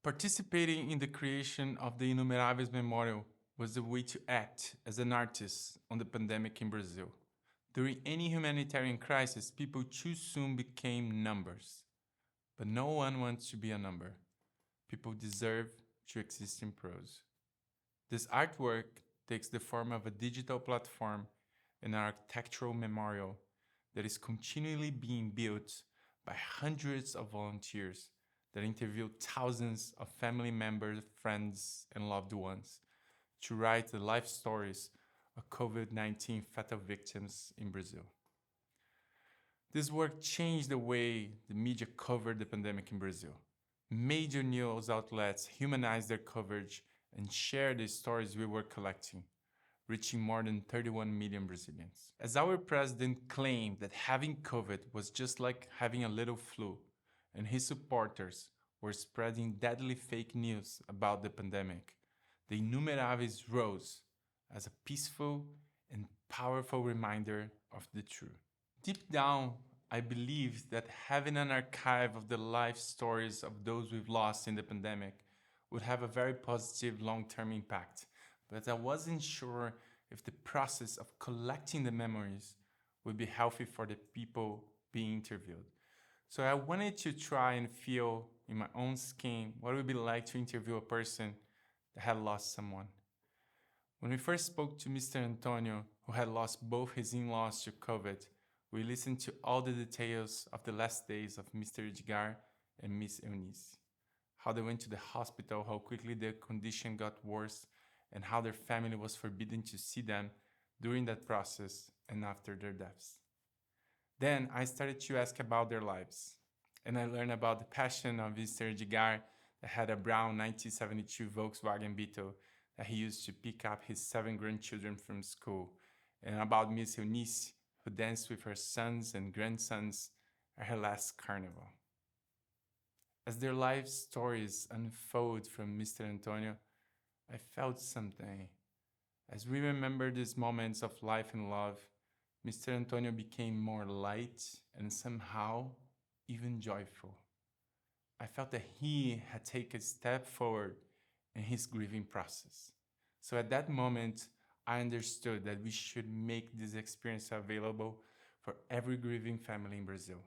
Participating in the creation of the Inumeráveis Memorial was the way to act as an artist on the pandemic in Brazil. During any humanitarian crisis, people too soon became numbers. But no one wants to be a number. People deserve to exist in prose. This artwork takes the form of a digital platform and an architectural memorial that is continually being built by hundreds of volunteers that interview thousands of family members, friends, and loved ones to write the life stories of COVID-19 fatal victims in Brazil. This work changed the way the media covered the pandemic in Brazil. Major news outlets humanized their coverage and shared the stories we were collecting, reaching more than 31 million Brazilians. As our president claimed that having COVID was just like having a little flu, and his supporters were spreading deadly fake news about the pandemic, the Inumeráveis rose as a peaceful and powerful reminder of the truth. Deep down, I believed that having an archive of the life stories of those we've lost in the pandemic would have a very positive long-term impact, but I wasn't sure if the process of collecting the memories would be healthy for the people being interviewed. So I wanted to try and feel in my own skin what it would be like to interview a person that had lost someone. When we first spoke to Mr. Antonio, who had lost both his in-laws to COVID, we listened to all the details of the last days of Mr. Edgar and Miss Eunice. How they went to the hospital, how quickly their condition got worse, and how their family was forbidden to see them during that process and after their deaths. Then I started to ask about their lives, and I learned about the passion of Mr. Edgar that had a brown 1972 Volkswagen Beetle that he used to pick up his 7 grandchildren from school, and about Miss Eunice, who danced with her sons and grandsons at her last carnival. As their life stories unfold from Mr. Antonio, I felt something. As we remember these moments of life and love, Mr. Antonio became more light and somehow even joyful. I felt that he had taken a step forward in his grieving process. So at that moment, I understood that we should make this experience available for every grieving family in Brazil.